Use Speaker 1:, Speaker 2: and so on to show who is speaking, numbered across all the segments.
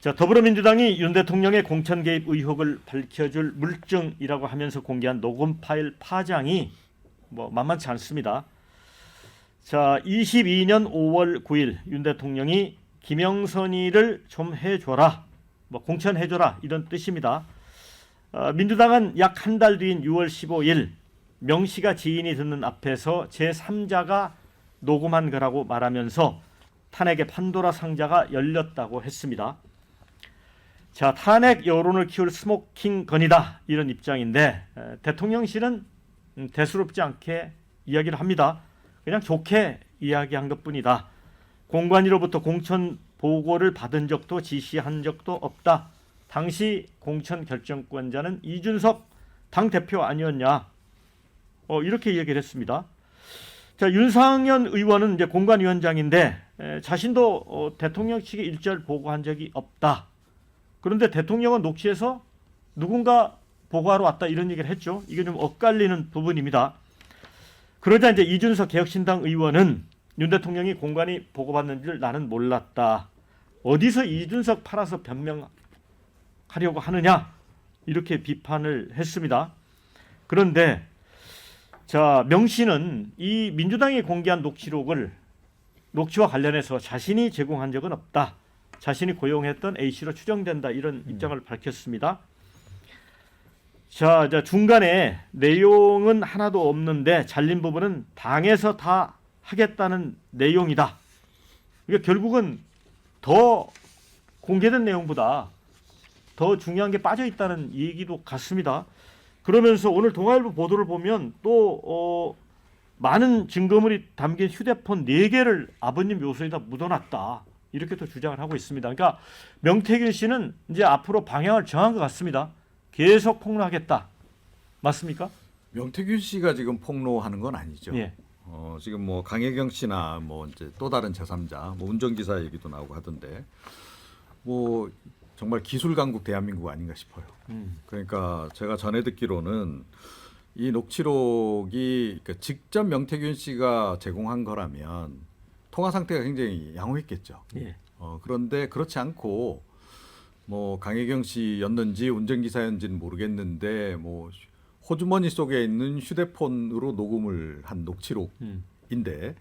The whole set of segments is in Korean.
Speaker 1: 자, 더불어민주당이 윤 대통령의 공천 개입 의혹을 밝혀줄 물증이라고 하면서 공개한 녹음 파일 파장이 만만치 않습니다. 자, 22년 5월 9일 윤 대통령이 김영선이를 좀 해줘라, 공천해줘라 이런 뜻입니다. 민주당은 약 한 달 뒤인 6월 15일 명 씨가 지인이 듣는 앞에서 제3자가 녹음한 거라고 말하면서 탄핵의 판도라 상자가 열렸다고 했습니다. 자, 탄핵 여론을 키울 스모킹 건이다 이런 입장인데 대통령실은 대수롭지 않게 이야기를 합니다. 그냥 좋게 이야기한 것뿐이다. 공관위로부터 공천 보고를 받은 적도 지시한 적도 없다. 당시 공천 결정권자는 이준석 당대표 아니었냐. 이렇게 얘기를 했습니다. 자, 윤상현 의원은 이제 공관위원장인데 자신도 대통령 측에 일절 보고한 적이 없다. 그런데 대통령은 녹취에서 누군가 보고하러 왔다 이런 얘기를 했죠. 이게 좀 엇갈리는 부분입니다. 그러자 이제 이준석 개혁신당 의원은 윤 대통령이 공관위 보고받는 줄 나는 몰랐다. 어디서 이준석 팔아서 변명하려고 하느냐 이렇게 비판을 했습니다. 그런데 자, 명 씨는 이 민주당이 공개한 녹취와 관련해서 자신이 제공한 적은 없다. 자신이 고용했던 A씨로 추정된다. 이런 입장을 밝혔습니다. 자, 중간에 내용은 하나도 없는데 잘린 부분은 당에서 다 하겠다는 내용이다. 그러니까 결국은 더 공개된 내용보다 더 중요한 게 빠져 있다는 얘기도 같습니다. 그러면서 오늘 동아일보 보도를 보면 또 많은 증거물이 담긴 휴대폰 4개를 아버님 묘소에다 묻어놨다. 이렇게 또 주장을 하고 있습니다. 그러니까 명태균 씨는 이제 앞으로 방향을 정한 것 같습니다. 계속 폭로하겠다. 맞습니까?
Speaker 2: 명태균 씨가 지금 폭로하는 건 아니죠.
Speaker 1: 예.
Speaker 2: 지금 강혜경 씨나 이제 또 다른 제3자, 운전기사 얘기도 나오고 하던데, 정말 기술 강국 대한민국 아닌가 싶어요. 그러니까 제가 전해 듣기로는 이 녹취록이 직접 명태균 씨가 제공한 거라면 통화 상태가 굉장히 양호했겠죠.
Speaker 1: 예.
Speaker 2: 그런데 그렇지 않고 강혜경 씨였는지 운전기사였는지는 모르겠는데 호주머니 속에 있는 휴대폰으로 녹음을 한 녹취록인데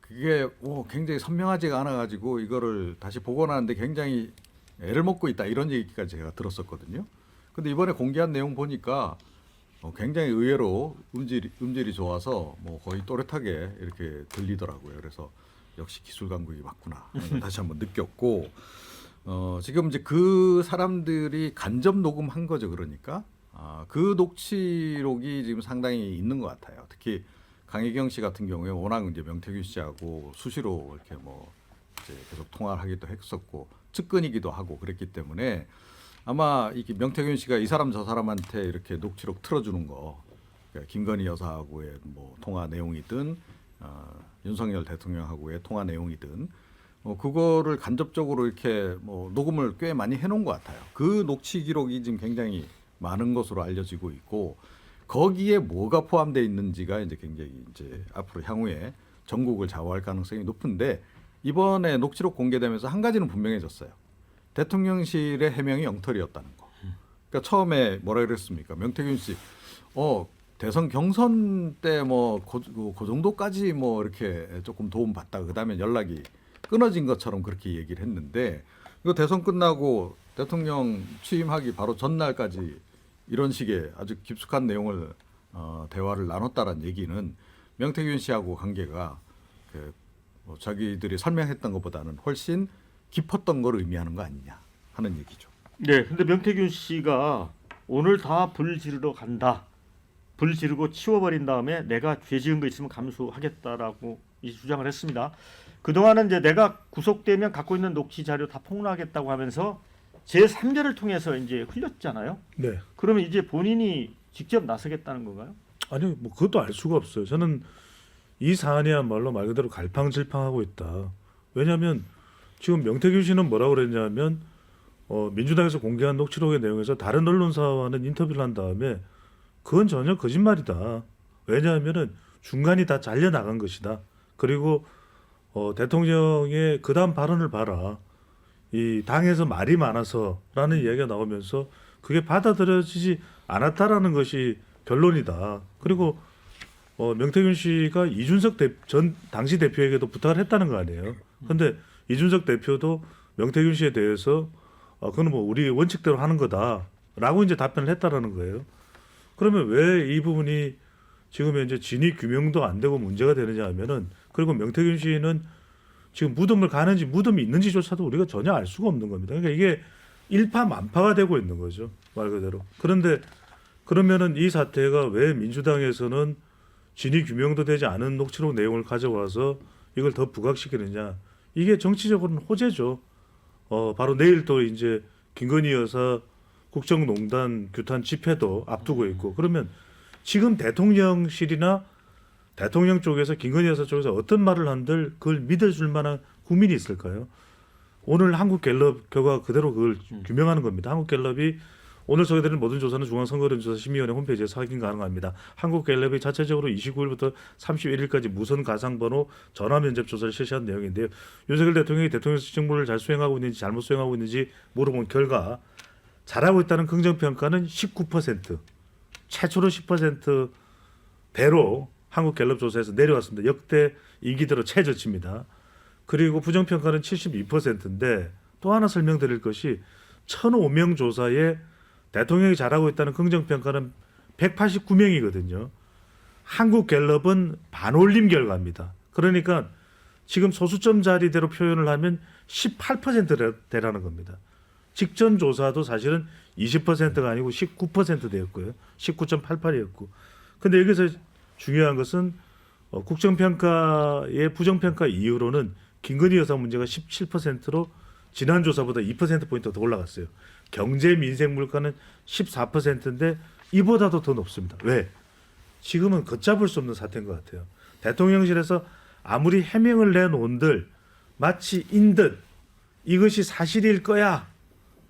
Speaker 2: 그게 굉장히 선명하지가 않아가지고 이거를 다시 복원하는데 굉장히 애를 먹고 있다 이런 얘기까지 제가 들었었거든요. 근데 이번에 공개한 내용 보니까 굉장히 의외로 음질이 좋아서 거의 또렷하게 이렇게 들리더라고요. 그래서 역시 기술 강국이 맞구나 다시 한번 느꼈고 지금 이제 그 사람들이 간접 녹음한 거죠. 그러니까 그 녹취록이 지금 상당히 있는 것 같아요. 특히 강혜경 씨 같은 경우에 워낙 이제 명태균 씨하고 수시로 이렇게 이제 계속 통화를 하기도 했었고 측근이기도 하고 그랬기 때문에 아마 이게 명태균 씨가 이 사람 저 사람한테 이렇게 녹취록 틀어주는 거, 그러니까 김건희 여사하고의 통화 내용이든 윤석열 대통령하고의 통화 내용이든 그거를 간접적으로 이렇게 녹음을 꽤 많이 해놓은 것 같아요. 그 녹취 기록이 지금 굉장히 많은 것으로 알려지고 있고 거기에 뭐가 포함되어 있는지가 이제 굉장히 이제 앞으로 향후에 전국을 좌우할 가능성이 높은데 이번에 녹취록 공개되면서 한 가지는 분명해졌어요. 대통령실의 해명이 엉터리였다는 거. 그러니까 처음에 뭐라 그랬습니까? 명태균 씨, 대선 경선 때 그 정도까지 이렇게 조금 도움 받다가 그다음에 연락이 끊어진 것처럼 그렇게 얘기를 했는데 이거 대선 끝나고 대통령 취임하기 바로 전날까지 이런 식의 아주 깊숙한 내용을 대화를 나눴다라는 얘기는 명태균 씨하고 관계가 자기들이 설명했던 것보다는 훨씬 깊었던 걸 의미하는 거 아니냐 하는 얘기죠.
Speaker 1: 네, 근데 명태균 씨가 오늘 다 불 지르러 간다. 불 지르고 치워버린 다음에 내가 죄 지은 거 있으면 감수하겠다라고 이 주장을 했습니다. 그동안은 이제 내가 구속되면 갖고 있는 녹취 자료 다 폭로하겠다고 하면서 제3자를 통해서 이제 흘렸잖아요.
Speaker 3: 네.
Speaker 1: 그러면 이제 본인이 직접 나서겠다는 건가요?
Speaker 3: 아니요, 그것도 알 수가 없어요. 저는 이 사안이야말로 말 그대로 갈팡질팡하고 있다. 왜냐하면 지금 명태균 씨는 뭐라고 그랬냐면 민주당에서 공개한 녹취록의 내용에서 다른 언론사와는 인터뷰를 한 다음에 그건 전혀 거짓말이다. 왜냐하면은 중간이 다 잘려나간 것이다. 그리고 대통령의 그다음 발언을 봐라. 이 당에서 말이 많아서라는 이야기가 나오면서 그게 받아들여지지 않았다라는 것이 결론이다. 그리고 명태균 씨가 이준석 전 당시 대표에게도 부탁을 했다는 거 아니에요. 근데 이준석 대표도 명태균 씨에 대해서 그건 뭐 우리 원칙대로 하는 거다라고 이제 답변을 했다라는 거예요. 그러면 왜 이 부분이 지금 현재 진위 규명도 안 되고 문제가 되느냐 하면은, 그리고 명태균 씨는 지금 무덤을 가는지 무덤이 있는지조차도 우리가 전혀 알 수가 없는 겁니다. 그러니까 이게 일파만파가 되고 있는 거죠, 말 그대로. 그런데 그러면은 이 사태가 왜 민주당에서는 진위 규명도 되지 않은 녹취록 내용을 가져와서 이걸 더 부각시키느냐? 이게 정치적으로는 호재죠. 바로 내일 또 이제 김건희 여사 국정농단 규탄 집회도 앞두고 있고, 그러면 지금 대통령실이나 대통령 쪽에서 김건희 여사 쪽에서 어떤 말을 한들 그걸 믿어줄 만한 국민이 있을까요? 오늘 한국갤럽 결과 그대로 그걸 규명하는 겁니다. 한국갤럽이 오늘 소개드린 모든 조사는 중앙선거론조사심의위원회 홈페이지에서 확인 가능합니다. 한국갤럽이 자체적으로 29일부터 31일까지 무선 가상번호 전화 면접 조사를 실시한 내용인데요. 윤석열 대통령이 대통령실 직무를 잘 수행하고 있는지 잘못 수행하고 있는지 물어본 결과 잘하고 있다는 긍정평가는 19%, 최초로 10%대로 한국갤럽 조사에서 내려왔습니다. 역대 임기대로 최저치입니다. 그리고 부정평가는 72%인데 또 하나 설명드릴 것이 1,005명 조사에 대통령이 잘하고 있다는 긍정평가는 189명이거든요. 한국갤럽은 반올림 결과입니다. 그러니까 지금 소수점 자리대로 표현을 하면 18%대라는 겁니다. 직전 조사도 사실은 20%가 아니고 19%대였고요. 19.88이었고. 근데 여기서 중요한 것은 국정평가의 부정평가 이후로는 김건희 여사 문제가 17%로 지난 조사보다 2%포인트 더 올라갔어요. 경제 민생 물가는 14%인데 이보다도 더 높습니다. 왜? 지금은 걷잡을 수 없는 사태인 것 같아요. 대통령실에서 아무리 해명을 내놓은들 마치 인듯 이것이 사실일 거야,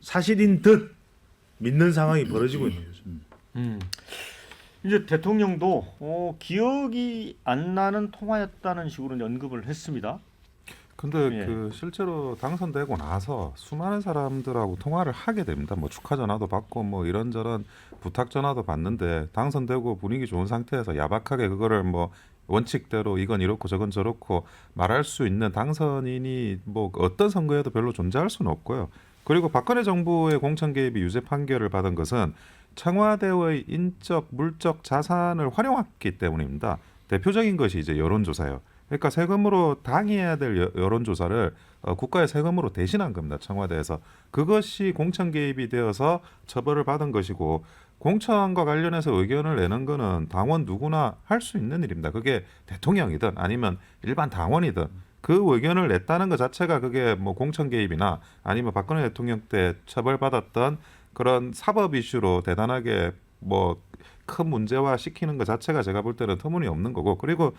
Speaker 3: 사실인 듯 믿는 상황이 벌어지고 있는 거죠.
Speaker 1: 이제 대통령도 기억이 안 나는 통화였다는 식으로 언급을 했습니다.
Speaker 4: 근데
Speaker 1: 예.
Speaker 4: 그 실제로 당선되고 나서 수많은 사람들하고 통화를 하게 됩니다. 뭐 축하 전화도 받고 뭐 이런저런 부탁 전화도 받는데 당선되고 분위기 좋은 상태에서 야박하게 그거를 뭐 원칙대로 이건 이렇고 저건 저렇고 말할 수 있는 당선인이 뭐 어떤 선거에도 별로 존재할 수는 없고요. 그리고 박근혜 정부의 공천 개입이 유죄 판결을 받은 것은 청와대의 인적, 물적 자산을 활용했기 때문입니다. 대표적인 것이 이제 여론조사예요. 그러니까 세금으로 당해야 될 여론조사를 국가의 세금으로 대신한 겁니다. 청와대에서. 그것이 공천 개입이 되어서 처벌을 받은 것이고, 공천과 관련해서 의견을 내는 거는 당원 누구나 할 수 있는 일입니다. 그게 대통령이든 아니면 일반 당원이든 그 의견을 냈다는 것 자체가 그게 뭐 공천 개입이나 아니면 박근혜 대통령 때 처벌받았던 그런 사법 이슈로 대단하게 뭐 큰 문제화 시키는 것 자체가 제가 볼 때는 터무니없는 거고, 그리고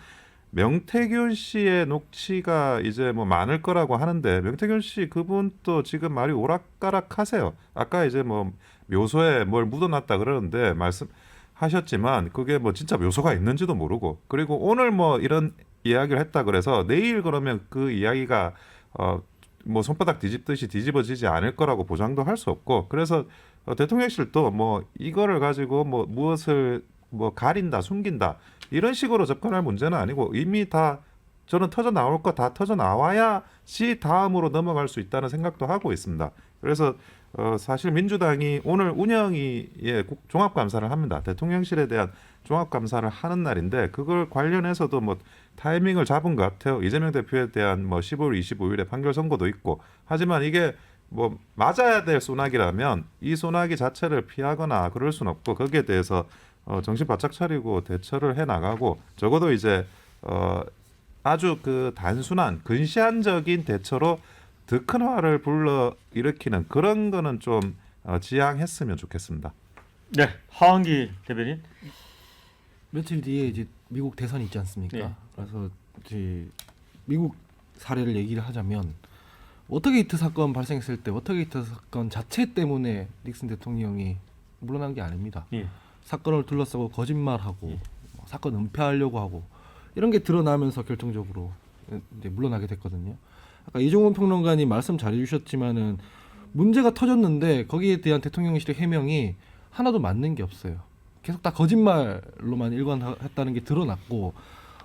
Speaker 4: 명태균 씨의 녹취가 이제 뭐 많을 거라고 하는데 명태균 씨 그분 또 지금 말이 오락가락하세요. 아까 이제 뭐 묘소에 뭘 묻어놨다 그러는데 말씀하셨지만 그게 뭐 진짜 묘소가 있는지도 모르고, 그리고 오늘 뭐 이런 이야기를 했다 그래서 내일 그러면 그 이야기가 뭐 손바닥 뒤집듯이 뒤집어지지 않을 거라고 보장도 할 수 없고, 그래서 대통령실도 뭐 이거를 가지고 뭐 무엇을 뭐 가린다, 숨긴다 이런 식으로 접근할 문제는 아니고 이미 다 저는 터져 나올 거 다 터져 나와야지 다음으로 넘어갈 수 있다는 생각도 하고 있습니다. 그래서 사실 민주당이 오늘 운영위에 종합감사를 합니다. 대통령실에 대한 종합감사를 하는 날인데 그걸 관련해서도 뭐 타이밍을 잡은 것 같아요. 이재명 대표에 대한 뭐 15일, 25일에 판결 선고도 있고, 하지만 이게 뭐 맞아야 될 소나기라면 이 소나기 자체를 피하거나 그럴 수는 없고, 거기에 대해서 정신 바짝 차리고 대처를 해 나가고, 적어도 이제 아주 그 단순한 근시안적인 대처로 더 큰 화를 불러 일으키는 그런 거는 좀 지양했으면 좋겠습니다.
Speaker 1: 네, 하한기 대변인.
Speaker 5: 며칠 뒤에 이제 미국 대선이 있지 않습니까?
Speaker 1: 네.
Speaker 5: 그래서 이제 미국 사례를 얘기를 하자면 워터게이트 사건 발생했을 때 워터게이트 사건 자체 때문에 닉슨 대통령이 물러난 게 아닙니다.
Speaker 1: 예.
Speaker 5: 사건을 둘러싸고 거짓말하고 사건 은폐하려고 하고 이런 게 드러나면서 결정적으로 이제 물러나게 됐거든요. 아까 이종원 평론가님 말씀 잘해주셨지만은 문제가 터졌는데 거기에 대한 대통령실의 해명이 하나도 맞는 게 없어요. 계속 다 거짓말로만 일관했다는 게 드러났고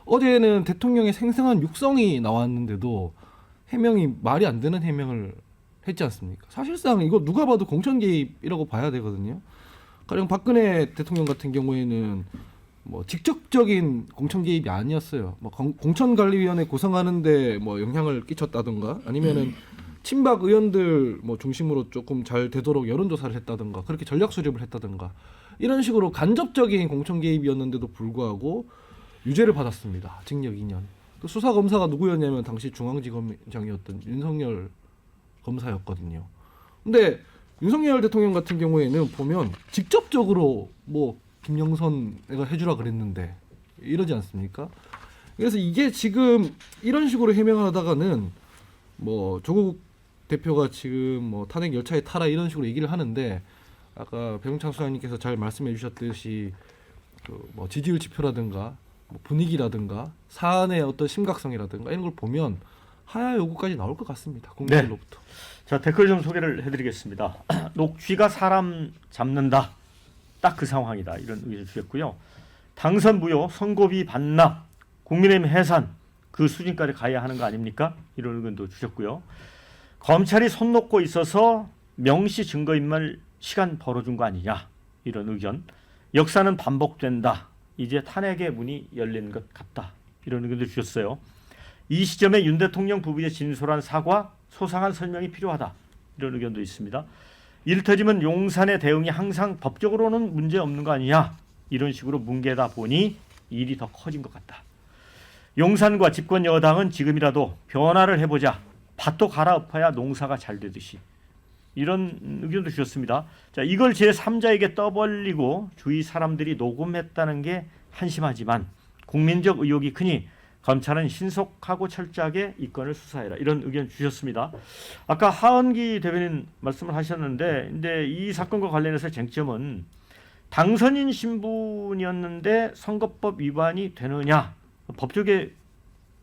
Speaker 5: 어제는 대통령의 생생한 육성이 나왔는데도 해명이 말이 안 되는 해명을 했지 않습니까? 사실상 이거 누가 봐도 공천 개입이라고 봐야 되거든요. 가령 박근혜 대통령 같은 경우에는 뭐 직접적인 공천 개입이 아니었어요. 뭐 공천관리위원회 구성하는데 뭐 영향을 끼쳤다든가 아니면은 친박 의원들 뭐 중심으로 조금 잘 되도록 여론조사를 했다든가 그렇게 전략 수립을 했다든가 이런 식으로 간접적인 공천 개입이었는데도 불구하고 유죄를 받았습니다. 징역 2년. 또 수사 검사가 누구였냐면 당시 중앙지검장이었던 윤석열 검사였거든요. 근데 윤석열 대통령 같은 경우에는 보면 직접적으로 뭐 김영선가 해주라 그랬는데 이러지 않습니까? 그래서 이게 지금 이런 식으로 해명하다가는 뭐 조국 대표가 지금 뭐 탄핵 열차에 타라 이런 식으로 얘기를 하는데 아까 배용창 소장님께서 잘 말씀해 주셨듯이 그 뭐 지지율 지표라든가 뭐 분위기라든가 사안의 어떤 심각성이라든가 이런 걸 보면 하야 요구까지 나올 것 같습니다. 국민들로부터.
Speaker 1: 자, 댓글 좀 소개를 해드리겠습니다. 녹취가 사람 잡는다. 딱 그 상황이다. 이런 의견 주셨고요. 당선 무효, 선고비 반납, 국민의힘 해산 그 수준까지 가야 하는 거 아닙니까? 이런 의견도 주셨고요. 검찰이 손 놓고 있어서 명시 증거인멸 시간 벌어준 거 아니냐? 이런 의견. 역사는 반복된다. 이제 탄핵의 문이 열린 것 같다. 이런 의견도 주셨어요. 이 시점에 윤 대통령 부부의 진솔한 사과, 소상한 설명이 필요하다. 이런 의견도 있습니다. 이를테면 용산의 대응이 항상 법적으로는 문제 없는 거 아니냐. 이런 식으로 뭉개다 보니 일이 더 커진 것 같다. 용산과 집권 여당은 지금이라도 변화를 해보자. 밭도 갈아엎어야 농사가 잘 되듯이. 이런 의견도 주셨습니다. 자, 이걸 제3자에게 떠벌리고 주위 사람들이 녹음했다는 게 한심하지만 국민적 의혹이 크니 검찰은 신속하고 철저하게 이 건을 수사해라. 이런 의견 주셨습니다. 아까 하은기 대변인 말씀을 하셨는데 근데 이 사건과 관련해서 쟁점은 당선인 신분이었는데 선거법 위반이 되느냐. 법조계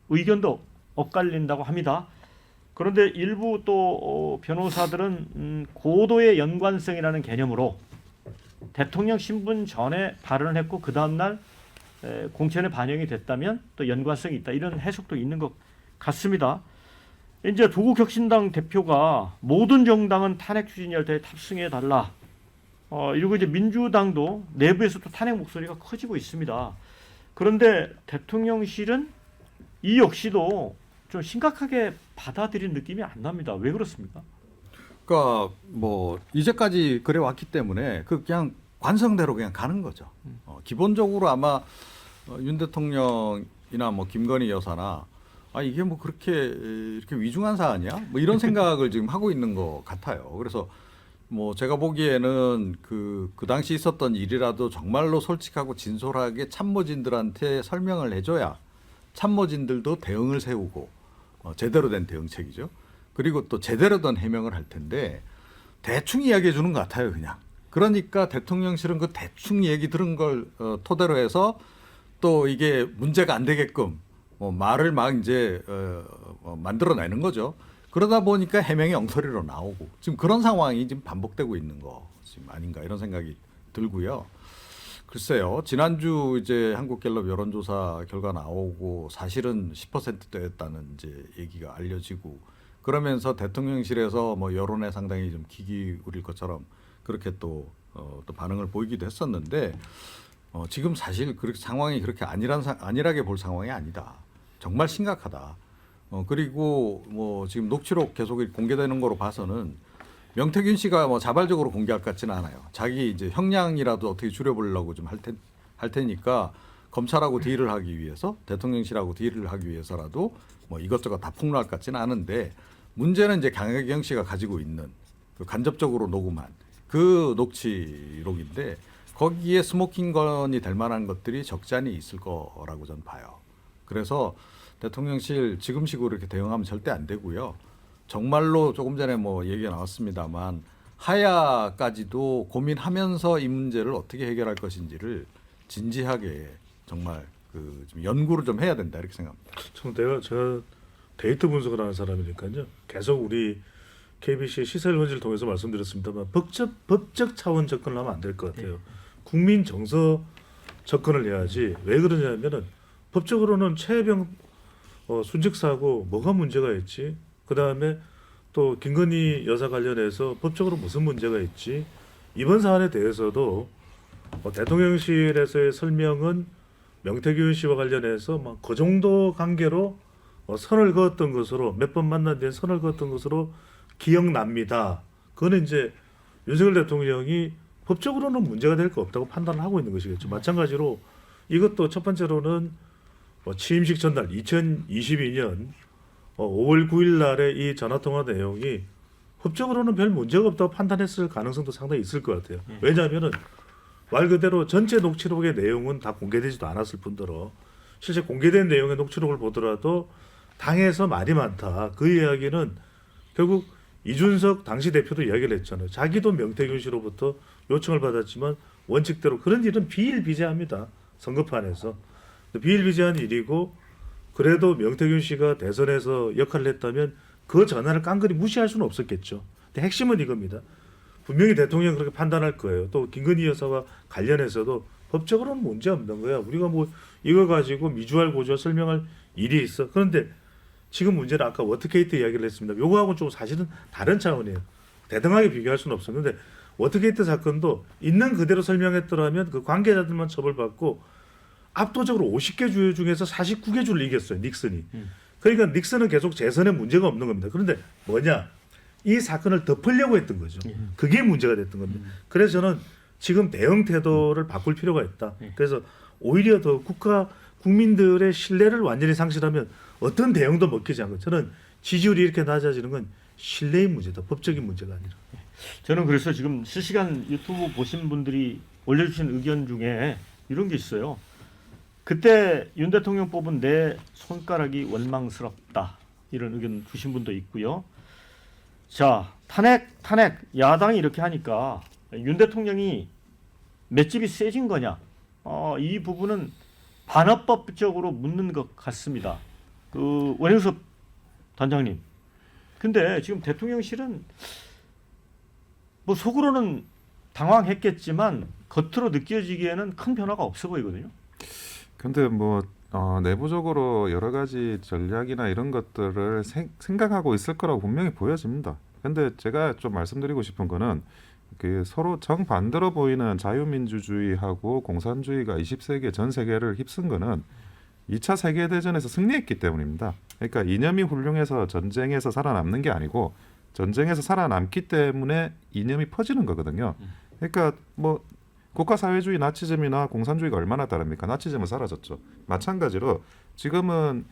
Speaker 1: 의견도 엇갈린다고 합니다. 그런데 일부 또 변호사들은 고도의 연관성이라는 개념으로 대통령 신분 전에 발언을 했고 그 다음날 공천에 반영이 됐다면 또 연관성이 있다. 이런 해석도 있는 것 같습니다. 이제 조국혁신당 대표가 모든 정당은 탄핵 추진 열차에 탑승해 달라. 이러고 이제 민주당도 내부에서도 탄핵 목소리가 커지고 있습니다. 그런데 대통령실은 이 역시도 좀 심각하게 받아들인 느낌이 안 납니다. 왜 그렇습니까?
Speaker 2: 그러니까 뭐 이제까지 그래 왔기 때문에 그 그냥 관성대로 그냥 가는 거죠. 기본적으로 아마 윤 대통령이나 뭐 김건희 여사나 이게 뭐 그렇게 이렇게 위중한 사안이야? 뭐 이런 생각을 지금 하고 있는 것 같아요. 그래서 뭐 제가 보기에는 그 당시 있었던 일이라도 정말로 솔직하고 진솔하게 참모진들한테 설명을 해줘야 참모진들도 대응을 세우고 제대로 된 대응책이죠. 그리고 또 제대로 된 해명을 할 텐데 대충 이야기해 주는 것 같아요, 그냥. 그러니까 대통령실은 그 대충 얘기 들은 걸 토대로 해서 또 이게 문제가 안 되게끔 말을 막 이제 만들어내는 거죠. 그러다 보니까 해명이 엉터리로 나오고 지금 그런 상황이 지금 반복되고 있는 거 지금 아닌가 이런 생각이 들고요. 글쎄요, 지난주 이제 한국갤럽 여론조사 결과 나오고 사실은 10%대였다는 이제 얘기가 알려지고 그러면서 대통령실에서 뭐 여론에 상당히 좀 귀 기울일 것처럼 그렇게 또 반응을 보이기도 했었는데 지금 사실 그렇게 상황이 그렇게 안일하게 볼 상황이 아니다. 정말 심각하다. 그리고 뭐 지금 녹취록 계속 공개되는 거로 봐서는 명태균 씨가 뭐 자발적으로 공개할 것 같지는 않아요. 자기 이제 형량이라도 어떻게 줄여보려고 좀 할 테니까 검찰하고 딜을 하기 위해서 대통령실하고 딜을 하기 위해서라도 뭐 이것저것 다 폭로할 것 같지는 않은데 문제는 이제 강혜경 씨가 가지고 있는 그 간접적으로 녹음한 그 녹취록인데 거기에 스모킹 건이 될 만한 것들이 적지 않이 있을 거라고 저는 봐요. 그래서 대통령실 지금식으로 이렇게 대응하면 절대 안 되고요. 정말로 조금 전에 뭐 얘기가 나왔습니다만 하야까지도 고민하면서 이 문제를 어떻게 해결할 것인지를 진지하게 정말 좀 연구를 좀 해야 된다 이렇게 생각합니다.
Speaker 3: 제가 데이터 분석을 하는 사람이니까요. 계속 우리 KBC의 시사일번지를 통해서 말씀드렸습니다만 법적 차원 접근을 하면 안 될 것 같아요. 국민 정서 접근을 해야지. 왜 그러냐면은 법적으로는 최혜병 순직 사고 뭐가 문제가 있지? 그 다음에 또 김건희 여사 관련해서 법적으로 무슨 문제가 있지? 이번 사안에 대해서도 대통령실에서의 설명은 명태균 씨와 관련해서 막 그 정도 관계로 선을 그었던 것으로 몇 번 만난 뒤에 선을 그었던 것으로 기억납니다. 그거는 이제 윤석열 대통령이 법적으로는 문제가 될 거 없다고 판단을 하고 있는 것이겠죠. 마찬가지로 이것도 첫 번째로는 취임식 전날 2022년 5월 9일 날의 이 전화통화 내용이 법적으로는 별 문제가 없다고 판단했을 가능성도 상당히 있을 것 같아요. 왜냐하면은 말 그대로 전체 녹취록의 내용은 다 공개되지도 않았을 뿐더러 실제 공개된 내용의 녹취록을 보더라도 당에서 말이 많다. 그 이야기는 결국 이준석 당시 대표도 이야기를 했잖아요. 자기도 명태균 씨로부터 요청을 받았지만 원칙대로 그런 일은 비일비재합니다. 선거판에서. 비일비재한 일이고 그래도 명태균 씨가 대선에서 역할을 했다면 그 전화를 깡그리 무시할 수는 없었겠죠. 근데 핵심은 이겁니다. 분명히 대통령이 그렇게 판단할 거예요. 또 김건희 여사와 관련해서도 법적으로는 문제 없는 거야. 우리가 뭐 이거 가지고 미주알 고주알 설명할 일이 있어. 그런데 지금 문제는 아까 워터게이트 이야기를 했습니다. 요거하고는 좀 사실은 다른 차원이에요. 대등하게 비교할 수는 없었는데 워터게이트 사건도 있는 그대로 설명했더라면 그 관계자들만 처벌받고 압도적으로 50개 주 중에서 49개 주를 이겼어요. 닉슨이. 그러니까 닉슨은 계속 재선에 문제가 없는 겁니다. 그런데 뭐냐? 이 사건을 덮으려고 했던 거죠. 그게 문제가 됐던 겁니다. 그래서 저는 지금 대응 태도를 바꿀 필요가 있다. 그래서 오히려 더 국민들의 신뢰를 완전히 상실하면 어떤 대응도 먹히지 않고 저는 지지율이 이렇게 낮아지는 건 신뢰의 문제다. 법적인 문제가 아니라.
Speaker 1: 저는 그래서 지금 실시간 유튜브 보신 분들이 올려주신 의견 중에 이런 게 있어요. 그때 윤 대통령 뽑은 내 손가락이 원망스럽다. 이런 의견 주신 분도 있고요. 자, 탄핵 야당이 이렇게 하니까 윤 대통령이 맷집이 세진 거냐? 이 부분은 반어법적으로 묻는 것 같습니다. 그 원영섭 단장님. 근데 지금 대통령실은 뭐 속으로는 당황했겠지만 겉으로 느껴지기에는 큰 변화가 없어 보이거든요.
Speaker 4: 근데 뭐 내부적으로 여러 가지 전략이나 이런 것들을 생각하고 있을 거라고 분명히 보여집니다. 근데 제가 좀 말씀드리고 싶은 거는 그 서로 정반대로 보이는 자유민주주의하고 공산주의가 20세기 전 세계를 휩쓴 거는 2차 세계대전에서 승리했기 때문입니다. 그러니까 이념이 훌륭해서 전쟁에서 살아남는 게 아니고 전쟁에서 살아남기 때문에 이념이 퍼지는 거거든요. 그러니까 뭐 국가사회주의 나치즘이나 공산주의가 얼마나 다릅니까? 나치즘은 사라졌죠. 마찬가지로 지금은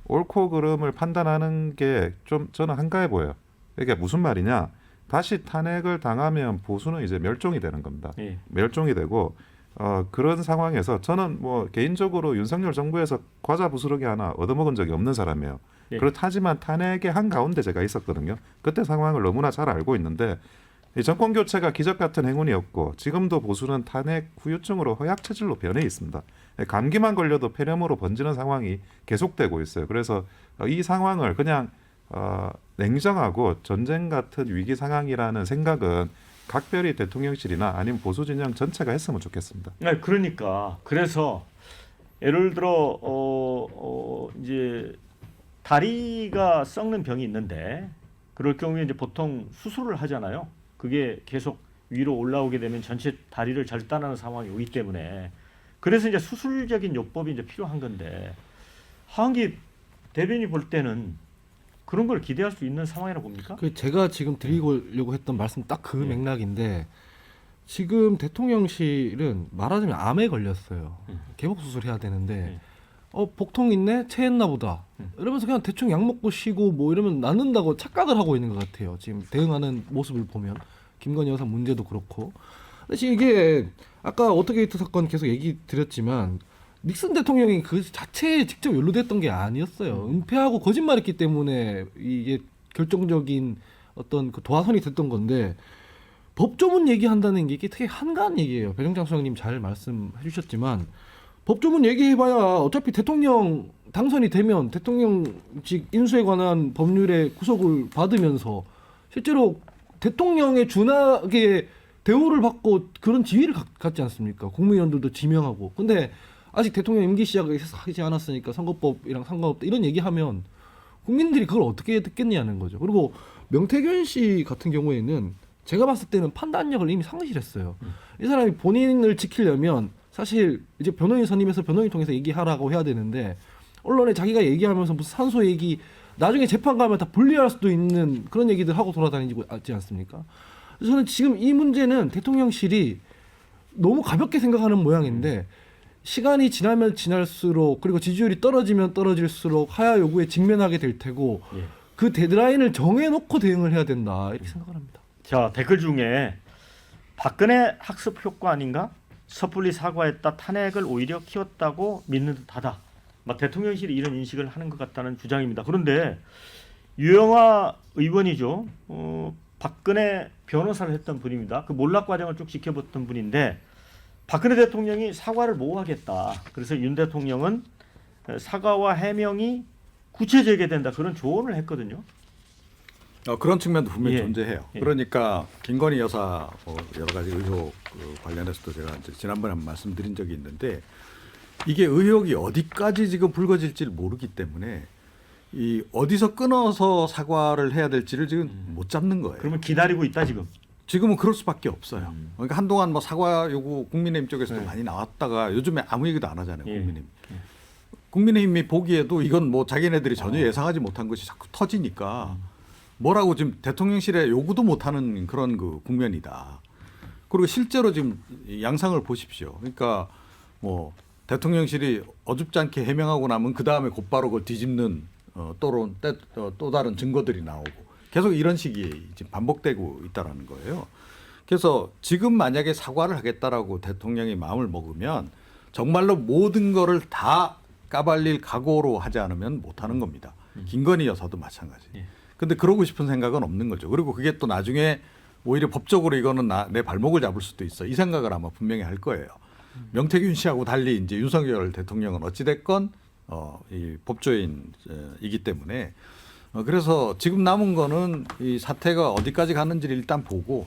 Speaker 4: 옳고 그름을 판단하는 게 좀 저는 한가해 보여요. 이게 무슨 말이냐? 다시 탄핵을 당하면 보수는 이제 멸종이 되는 겁니다. 멸종이 되고 그런 상황에서 저는 뭐 개인적으로 윤석열 정부에서 과자 부스러기 하나 얻어먹은 적이 없는 사람이에요. 그렇다지만 탄핵의 한가운데 제가 있었거든요. 그때 상황을 너무나 잘 알고 있는데 이 정권 교체가 기적 같은 행운이었고 지금도 보수는 탄핵 후유증으로 허약 체질로 변해 있습니다. 감기만 걸려도 폐렴으로 번지는 상황이 계속되고 있어요. 그래서 이 상황을 그냥 냉정하고 전쟁 같은 위기 상황이라는 생각은 각별히 대통령실이나 아니면 보수 진영 전체가 했으면 좋겠습니다.
Speaker 1: 네, 그러니까 그래서 예를 들어 이제 다리가 썩는 병이 있는데 그럴 경우에 이제 보통 수술을 하잖아요. 그게 계속 위로 올라오게 되면 전체 다리를 절단하는 상황이 오기 때문에 그래서 이제 수술적인 요법이 이제 필요한 건데 하은기 대변인이 볼 때는 그런 걸 기대할 수 있는 상황이라고 봅니까?
Speaker 5: 제가 지금 드리려고 했던 말씀 딱 그 맥락인데 지금 대통령실은 말하자면 암에 걸렸어요. 개복 수술해야 되는데 복통 있네? 체했나 보다. 이러면서 그냥 대충 약 먹고 쉬고 뭐 이러면 낫는다고 착각을 하고 있는 것 같아요. 지금 대응하는 모습을 보면 김건희 여사 문제도 그렇고. 근데 지금 이게 아까 워터게이트 사건 계속 얘기 드렸지만 닉슨 대통령이 그 자체에 직접 연루됐던 게 아니었어요. 은폐하고 거짓말했기 때문에 이게 결정적인 어떤 그 도화선이 됐던 건데 법조문 얘기한다는 게 이게 되게 한가한 얘기예요. 배정장 수장님 잘 말씀해 주셨지만 법조문 얘기해봐야 어차피 대통령 당선이 되면 대통령직 인수에 관한 법률의 구속을 받으면서 실제로 대통령의 준하게 대우를 받고 그런 지위를 갖지 않습니까? 국무위원들도 지명하고. 근데 아직 대통령 임기 시작하지 않았으니까 선거법이랑 상관없다 이런 얘기하면 국민들이 그걸 어떻게 듣겠냐는 거죠. 그리고 명태균 씨 같은 경우에는 제가 봤을 때는 판단력을 이미 상실했어요. 이 사람이 본인을 지키려면 사실 이제 변호인 선임해서 변호인 통해서 얘기하라고 해야 되는데 언론에 자기가 얘기하면서 무슨 산소 얘기 나중에 재판 가면 다 불리할 수도 있는 그런 얘기들 하고 돌아다니고 있지 않습니까? 그래서 저는 지금 이 문제는 대통령실이 너무 가볍게 생각하는 모양인데 시간이 지나면 지날수록 그리고 지지율이 떨어지면 떨어질수록 하야 요구에 직면하게 될 테고
Speaker 1: 예.
Speaker 5: 그 데드라인을 정해놓고 대응을 해야 된다 이렇게 생각을 합니다.
Speaker 1: 자, 댓글 중에 박근혜 학습 효과 아닌가? 섣불리 사과했다 탄핵을 오히려 키웠다고 믿는 듯하다. 막 대통령실이 이런 인식을 하는 것 같다는 주장입니다. 그런데 유영아 의원이죠. 박근혜 변호사를 했던 분입니다. 그 몰락 과정을 쭉 지켜봤던 분인데 박근혜 대통령이 사과를 못 하겠다. 그래서 윤 대통령은 사과와 해명이 구체적이게 된다. 그런 조언을 했거든요.
Speaker 2: 그런 측면도 분명히
Speaker 1: 예.
Speaker 2: 존재해요.
Speaker 1: 예.
Speaker 2: 그러니까 김건희 여사 여러 가지 의혹 관련해서도 제가 이제 지난번에 한번 말씀드린 적이 있는데 이게 의혹이 어디까지 지금 불거질지를 모르기 때문에 이 어디서 끊어서 사과를 해야 될지를 지금 못 잡는 거예요.
Speaker 1: 그러면 기다리고 있다 지금.
Speaker 2: 지금은 그럴 수밖에 없어요. 그러니까 한동안 뭐 사과 요구 국민의힘 쪽에서도
Speaker 1: 네.
Speaker 2: 많이 나왔다가 요즘에 아무 얘기도 안 하잖아요.
Speaker 1: 예.
Speaker 2: 국민의힘. 국민의힘이 보기에도 이건 뭐 자기네들이 전혀 예상하지 못한 것이 자꾸 터지니까 뭐라고 지금 대통령실에 요구도 못하는 그런 그 국면이다. 그리고 실제로 지금 양상을 보십시오. 그러니까 뭐 대통령실이 어줍지 않게 해명하고 나면 그 다음에 곧바로 그걸 뒤집는 또 다른 증거들이 나오고 계속 이런 식이 지금 반복되고 있다라는 거예요. 그래서 지금 만약에 사과를 하겠다라고 대통령이 마음을 먹으면 정말로 모든 거를 다 까발릴 각오로 하지 않으면 못하는 겁니다. 김건희 여사도 마찬가지. 근데 그러고 싶은 생각은 없는 거죠. 그리고 그게 또 나중에 오히려 법적으로 이거는 내 발목을 잡을 수도 있어. 이 생각을 아마 분명히 할 거예요. 명태균 씨하고 달리 이제 윤석열 대통령은 어찌됐건 이 법조인이기 때문에 그래서 지금 남은 거는 이 사태가 어디까지 가는지를 일단 보고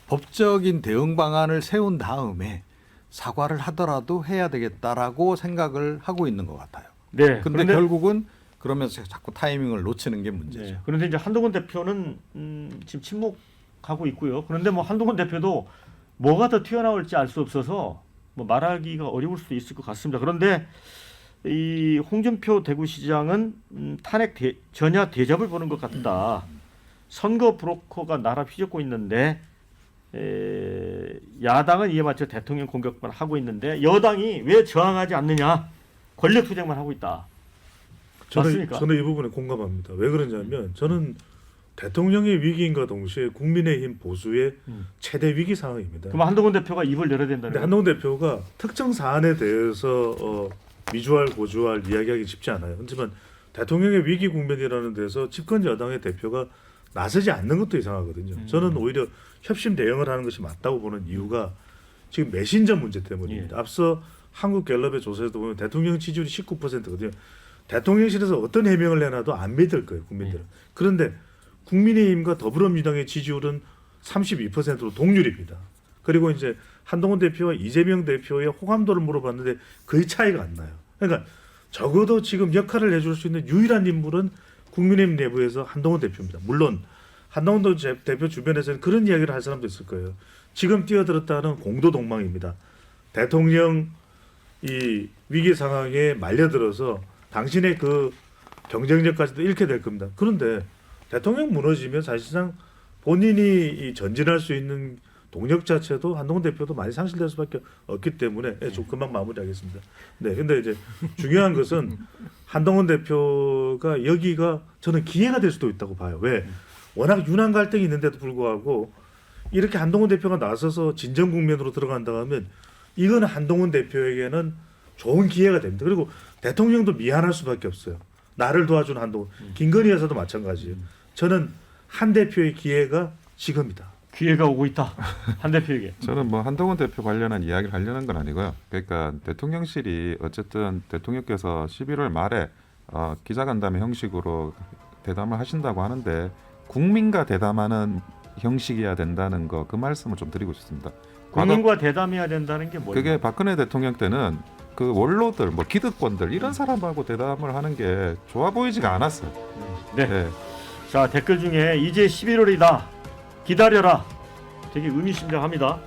Speaker 2: 법적인 대응 방안을 세운 다음에 사과를 하더라도 해야 되겠다라고 생각을 하고 있는 것 같아요.
Speaker 1: 네.
Speaker 2: 근데 결국은 그러면서 자꾸 타이밍을 놓치는 게 문제죠.
Speaker 1: 네. 그런데 이제 한동훈 대표는 지금 침묵하고 있고요. 그런데 뭐 한동훈 대표도 뭐가 더 튀어나올지 알 수 없어서 뭐 말하기가 어려울 수도 있을 것 같습니다. 그런데 이 홍준표 대구시장은 탄핵 전야 대접을 보는 것 같다. 선거 브로커가 나라 휘젓고 있는데 야당은 이에 맞춰 대통령 공격만 하고 있는데 여당이 왜 저항하지 않느냐? 권력 투쟁만 하고 있다. 맞습니까?
Speaker 3: 저는 이 부분에 공감합니다. 왜 그러냐면 저는 대통령의 위기인과 동시에 국민의힘 보수의 최대 위기 상황입니다.
Speaker 1: 그럼 한동훈 대표가 입을 열어야 된다는
Speaker 3: 근데
Speaker 1: 거예요?
Speaker 3: 한동훈 대표가 특정 사안에 대해서 미주알 고주알 이야기하기 쉽지 않아요. 하지만 대통령의 위기 국면이라는 데서 집권 여당의 대표가 나서지 않는 것도 이상하거든요. 저는 오히려 협심 대응을 하는 것이 맞다고 보는 이유가 지금 메신저 문제 때문입니다.
Speaker 1: 예.
Speaker 3: 앞서 한국갤럽의 조사에도 보면 대통령 지지율이 19%거든요. 대통령실에서 어떤 해명을 내놔도 안 믿을 거예요, 국민들은. 그런데 국민의힘과 더불어민주당의 지지율은 32%로 동률입니다. 그리고 이제 한동훈 대표와 이재명 대표의 호감도를 물어봤는데 거의 차이가 안 나요. 그러니까 적어도 지금 역할을 해줄 수 있는 유일한 인물은 국민의힘 내부에서 한동훈 대표입니다. 물론 한동훈 대표 주변에서는 그런 이야기를 할 사람도 있을 거예요. 지금 뛰어들었다는 공도 동망입니다. 대통령 이 위기 상황에 말려들어서 당신의 그 경쟁력까지도 잃게 될 겁니다. 그런데 대통령 무너지면 사실상 본인이 전진할 수 있는 동력 자체도 한동훈 대표도 많이 상실될 수밖에 없기 때문에 좀 금방 마무리하겠습니다. 네, 근데 이제 중요한 것은 한동훈 대표가 여기가 저는 기회가 될 수도 있다고 봐요. 왜? 워낙 유난 갈등이 있는데도 불구하고 이렇게 한동훈 대표가 나서서 진정 국면으로 들어간다 하면 이거는 한동훈 대표에게는 좋은 기회가 됩니다. 그리고 대통령도 미안할 수밖에 없어요. 나를 도와준 한동훈. 김건희 여사도 마찬가지예요. 저는 한 대표의 기회가 지금이다.
Speaker 1: 기회가 오고 있다. 한 대표에게.
Speaker 4: 저는 뭐 한동훈 대표 관련한 이야기를 하려는 건 아니고요. 그러니까 대통령실이 어쨌든 대통령께서 11월 말에 기자간담회 형식으로 대담을 하신다고 하는데 국민과 대담하는 형식이어야 된다는 거 그 말씀을 좀 드리고 싶습니다.
Speaker 1: 국민과 대담해야 된다는 게 뭐예요?
Speaker 4: 그게 박근혜 대통령 때는 그 원로들, 뭐 기득권들 이런 사람하고 대담을 하는 게 좋아 보이지가 않았어요.
Speaker 1: 네.
Speaker 4: 네.
Speaker 1: 자, 댓글 중에 이제 11월이다. 기다려라. 되게 의미심장합니다.